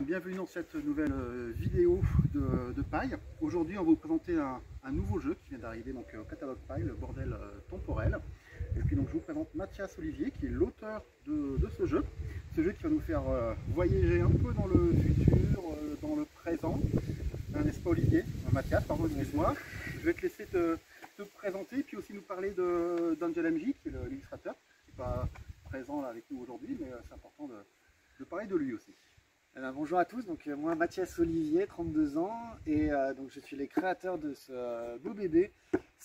bienvenue dans cette nouvelle vidéo de Paille. Aujourd'hui on va vous présenter un nouveau jeu qui vient d'arriver donc au catalogue Paille, le bordel temporel. Et puis donc je vous présente Mathias Olivier qui est l'auteur de ce jeu. Ce jeu qui va nous faire voyager un peu dans le futur, dans le présent. N'est-ce pas Olivier? Mathias, pardon, excuse-moi. Je vais te laisser te présenter, puis aussi nous parler d'Angel MJ, qui est l'illustrateur, qui n'est pas présent là avec nous aujourd'hui, mais c'est important de parler de lui aussi. Bonjour à tous, donc moi Mathias Olivier, 32 ans, et donc je suis les créateurs de ce beau bébé,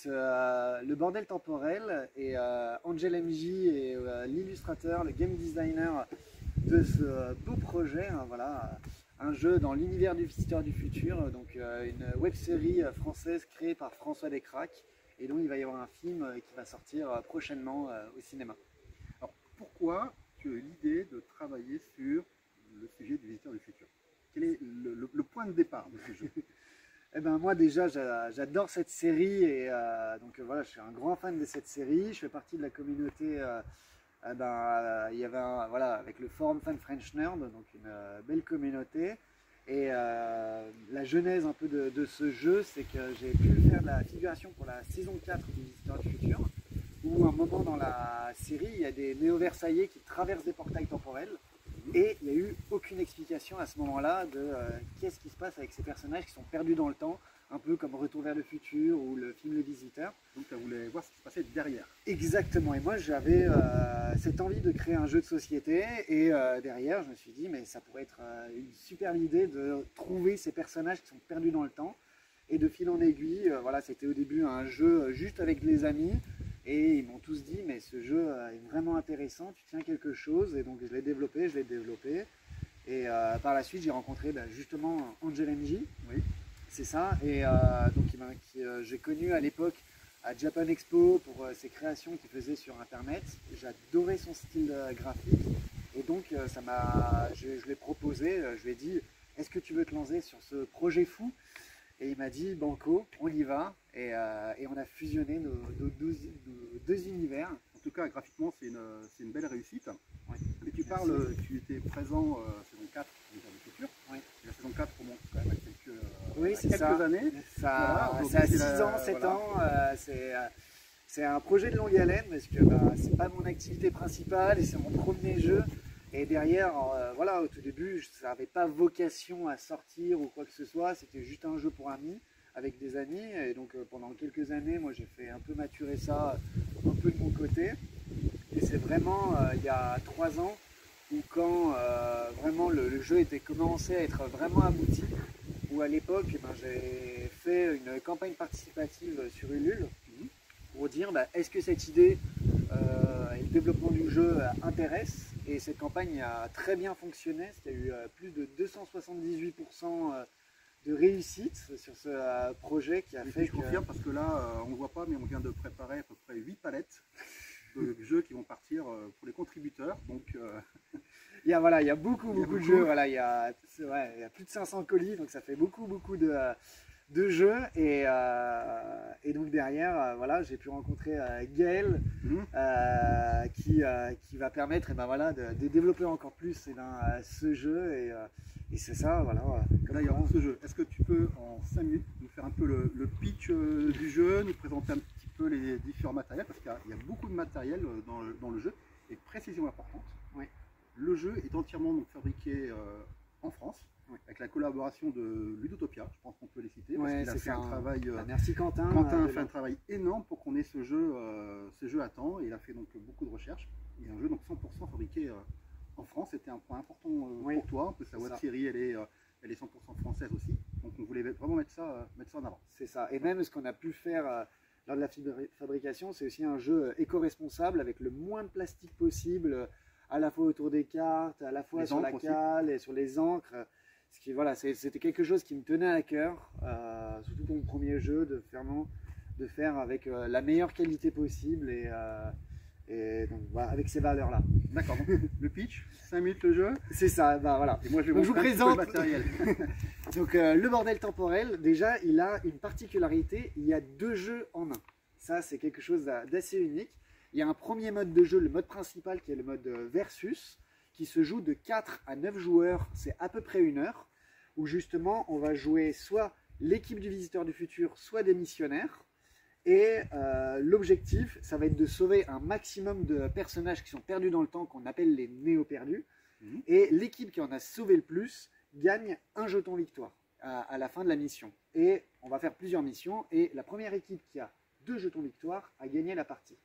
le bordel temporel, et Angel MJ est l'illustrateur, le game designer de ce beau projet, hein, voilà, un jeu dans l'univers du Visiteur du Futur, donc une web série française créée par François Descraques, et donc il va y avoir un film qui va sortir prochainement au cinéma. Alors pourquoi tu as eu l'idée de travailler sur le sujet du Visiteur du Futur? Quel est le point de départ de ce jeu? Eh ben moi déjà j'adore cette série et donc voilà, je suis un grand fan de cette série. Je fais partie de la communauté. Il y avait voilà, avec le forum Fan French Nerd, donc une belle communauté. Et la genèse un peu de ce jeu, c'est que j'ai pu faire de la figuration pour la saison 4 du Visiteur du Futur, où à un moment dans la série, il y a des néo-versaillais qui traversent des portails temporels. Et il n'y a eu aucune explication à ce moment-là de qu'est-ce qui se passe avec ces personnages qui sont perdus dans le temps, un peu comme Retour vers le futur ou le film Le Visiteur. Donc tu voulais voir ce qui se passait derrière. Exactement, et moi j'avais cette envie de créer un jeu de société, et derrière je me suis dit mais ça pourrait être une super idée de trouver ces personnages qui sont perdus dans le temps. Et de fil en aiguille, voilà, c'était au début un jeu juste avec les amis. Et ils m'ont tous dit, mais ce jeu est vraiment intéressant, tu tiens quelque chose. Et donc je l'ai développé. Et par la suite, j'ai rencontré justement Angel MJ. Oui. C'est ça. Et donc j'ai connu à l'époque à Japan Expo pour ses créations qu'il faisait sur Internet. J'adorais son style graphique. Et donc je lui ai proposé, je lui ai dit, est-ce que tu veux te lancer sur ce projet fou? Et il m'a dit, banco, on y va. Et on a fusionné nos deux univers. En tout cas, graphiquement, c'est une belle réussite. Oui. Et tu parles, tu étais présent saison 4 du Visiteur du Futur. Oui. Et la saison 4 remonte quand même à quelques années. Ça a 6 ans, 7 ans. C'est un projet de longue haleine parce que c'est pas mon activité principale et c'est mon premier jeu. Et derrière, voilà, au tout début, ça n'avait pas vocation à sortir ou quoi que ce soit. C'était juste un jeu pour amis, avec des amis. Et donc pendant quelques années, moi j'ai fait un peu maturer ça un peu de mon côté. Et c'est vraiment il y a 3 ans où quand vraiment le jeu était commencé à être vraiment abouti, où à l'époque j'ai fait une campagne participative sur Ulule pour dire est-ce que cette idée et le développement du jeu intéresse. Et cette campagne a très bien fonctionné. Il y a eu plus de 278% de réussite sur ce projet qui a fait je confirme parce que là, on ne voit pas, mais on vient de préparer à peu près 8 palettes de jeux qui vont partir pour les contributeurs. Donc, il y a beaucoup de jeux. Voilà, il y a plus de 500 colis, donc ça fait beaucoup de jeux. Et donc derrière, voilà, j'ai pu rencontrer Gaël qui va permettre de développer encore plus ce jeu. Et c'est ça, voilà. D'ailleurs, ce jeu, est-ce que tu peux en 5 minutes nous faire un peu le pitch du jeu, nous présenter un petit peu les différents matériels, parce qu'il y a beaucoup de matériel dans le jeu, et précision importante. Oui. Le jeu est entièrement donc, fabriqué en France. Oui. Avec la collaboration de Ludotopia, je pense qu'on peut les citer, parce qu'il a fait un travail. Merci Quentin. Quentin a fait un travail énorme pour qu'on ait ce jeu à temps, et il a fait donc beaucoup de recherches. Il y a un jeu donc 100% fabriqué en France, c'était un point important pour toi, en plus la web série elle est 100% française aussi, donc on voulait vraiment mettre ça en avant. C'est ça, et même ce qu'on a pu faire lors de la fabrication, c'est aussi un jeu éco-responsable avec le moins de plastique possible, à la fois autour des cartes, à la fois sur la cale et sur les encres. Voilà, c'était quelque chose qui me tenait à cœur, surtout pour mon premier jeu, de faire avec la meilleure qualité possible et donc voilà, avec ces valeurs-là. D'accord, donc le pitch, 5 minutes le jeu. C'est ça, voilà. Et moi je vais vous présenter le matériel. Donc le bordel temporel, déjà, il a une particularité, il y a 2 jeux en un. Ça, c'est quelque chose d'assez unique. Il y a un premier mode de jeu, le mode principal, qui est le mode versus, qui se joue de 4 à 9 joueurs, c'est à peu près 1 heure, où justement on va jouer soit l'équipe du visiteur du futur, soit des missionnaires. Et l'objectif, ça va être de sauver un maximum de personnages qui sont perdus dans le temps, qu'on appelle les néo-perdus. Et l'équipe qui en a sauvé le plus gagne un jeton victoire à la fin de la mission. Et on va faire plusieurs missions, et la première équipe qui a 2 jetons victoire a gagné la partie.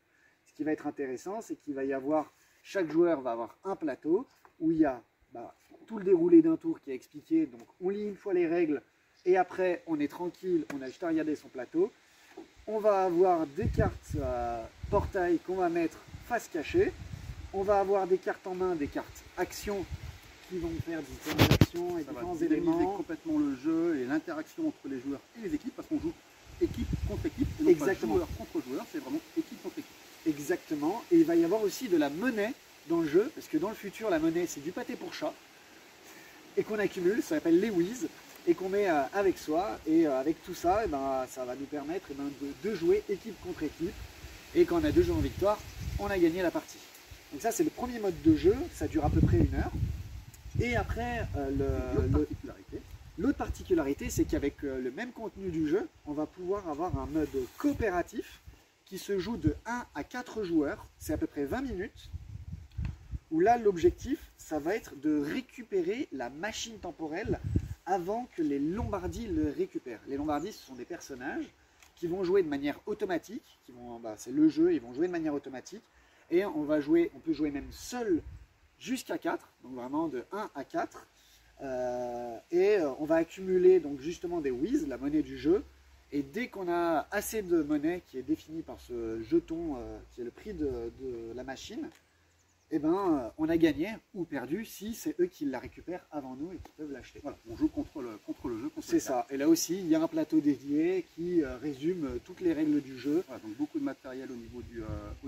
Ce qui va être intéressant, c'est qu'il va y avoir, chaque joueur va avoir un plateau, où il y a tout le déroulé d'un tour qui est expliqué. Donc on lit une fois les règles, et après on est tranquille, on a juste à regarder son plateau. On va avoir des cartes portail qu'on va mettre face cachée. On va avoir des cartes en main, des cartes actions qui vont faire différentes actions et différents éléments. Complètement le jeu et l'interaction entre les joueurs et les équipes, parce qu'on joue équipe contre équipe, et non Exactement. pas joueur contre joueur, c'est vraiment équipe contre équipe. Exactement. Et il va y avoir aussi de la monnaie dans le jeu, parce que dans le futur, la monnaie, c'est du pâté pour chat, et qu'on accumule, ça s'appelle les whiz, et qu'on met avec soi, et avec tout ça, ça va nous permettre de jouer équipe contre équipe, et quand on a 2 jeux en victoire, on a gagné la partie. Donc ça, c'est le premier mode de jeu, ça dure à peu près 1 heure. Et après, l'autre particularité, c'est qu'avec le même contenu du jeu, on va pouvoir avoir un mode coopératif qui se joue de 1 à 4 joueurs, c'est à peu près 20 minutes, où là, l'objectif, ça va être de récupérer la machine temporelle avant que les Lombardi le récupèrent. Les Lombardi, ce sont des personnages qui vont jouer de manière automatique, c'est le jeu, ils vont jouer de manière automatique, et on peut jouer même seul jusqu'à 4, donc vraiment de 1 à 4, et on va accumuler donc justement des whiz, la monnaie du jeu, et dès qu'on a assez de monnaie qui est définie par ce jeton qui est le prix de la machine, on a gagné ou perdu si c'est eux qui la récupèrent avant nous et qui peuvent l'acheter. Voilà, on joue contre le jeu. C'est ça. Et là aussi, il y a un plateau dédié qui résume toutes les règles du jeu. Voilà, donc beaucoup de matériel au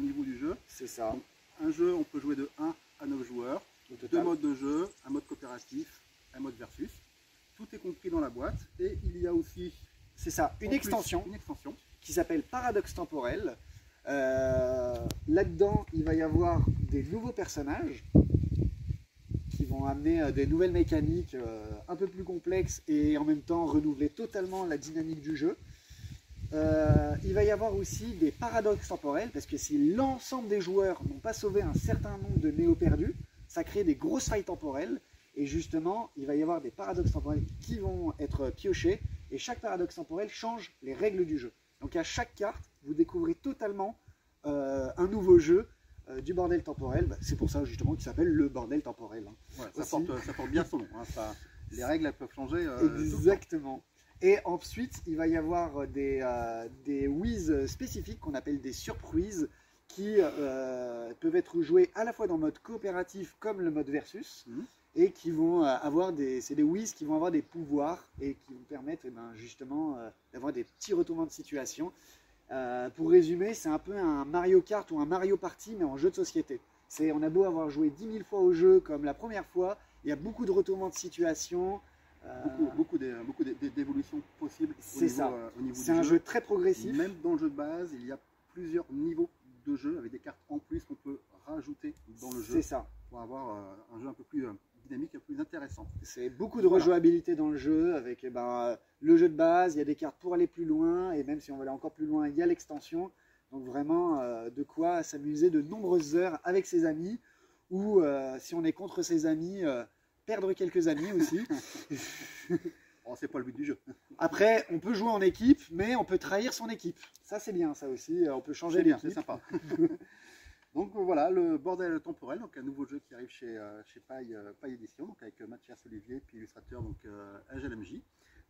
niveau du jeu. C'est ça. Donc, un jeu, on peut jouer de 1 à 9 joueurs. 2 modes de jeu, un mode coopératif, un mode versus. Tout est compris dans la boîte. Et il y a aussi... C'est ça, une extension qui s'appelle Paradoxe Temporel. Là-dedans, il va y avoir des nouveaux personnages qui vont amener des nouvelles mécaniques un peu plus complexes et en même temps renouveler totalement la dynamique du jeu. Il va y avoir aussi des paradoxes temporels, parce que si l'ensemble des joueurs n'ont pas sauvé un certain nombre de néo-perdus, ça crée des grosses failles temporelles, et justement, il va y avoir des paradoxes temporels qui vont être piochés, et chaque paradoxe temporel change les règles du jeu. Donc à chaque carte, vous découvrez totalement un nouveau jeu du bordel temporel. C'est pour ça justement qu'il s'appelle le bordel temporel. Ouais, ça porte bien son nom. Hein, les règles, elles peuvent changer. Exactement. Et ensuite, il va y avoir des whiz spécifiques qu'on appelle des surprises qui peuvent être joués à la fois dans le mode coopératif comme le mode versus, et qui vont avoir c'est des whiz qui vont avoir des pouvoirs et qui vont permettre justement d'avoir des petits retournements de situation. Pour résumer, c'est un peu un Mario Kart ou un Mario Party mais en jeu de société. On a beau avoir joué 10 000 fois au jeu comme la première fois, il y a beaucoup de retournements de situation. Beaucoup d'évolutions possibles au niveau c'est un jeu très progressif. Même dans le jeu de base, il y a plusieurs niveaux de jeu avec des cartes en plus qu'on peut rajouter dans le jeu. C'est ça. Pour avoir un jeu un peu plus dynamique et plus intéressant. C'est beaucoup de rejouabilité dans le jeu avec le jeu de base, il y a des cartes pour aller plus loin, et même si on veut aller encore plus loin, il y a l'extension. Donc vraiment de quoi s'amuser de nombreuses heures avec ses amis, ou si on est contre ses amis, perdre quelques amis aussi. Oh, c'est pas le but du jeu. Après, on peut jouer en équipe, mais on peut trahir son équipe. Ça c'est bien, ça aussi, on peut changer l'équipe. C'est sympa. Donc voilà, le bordel temporel, donc un nouveau jeu qui arrive chez Paille Édition, donc avec Mathias Olivier, puis illustrateur donc AGLMJ.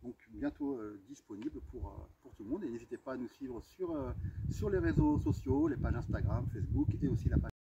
Donc bientôt disponible pour tout le monde. Et n'hésitez pas à nous suivre sur les réseaux sociaux, les pages Instagram, Facebook et aussi la page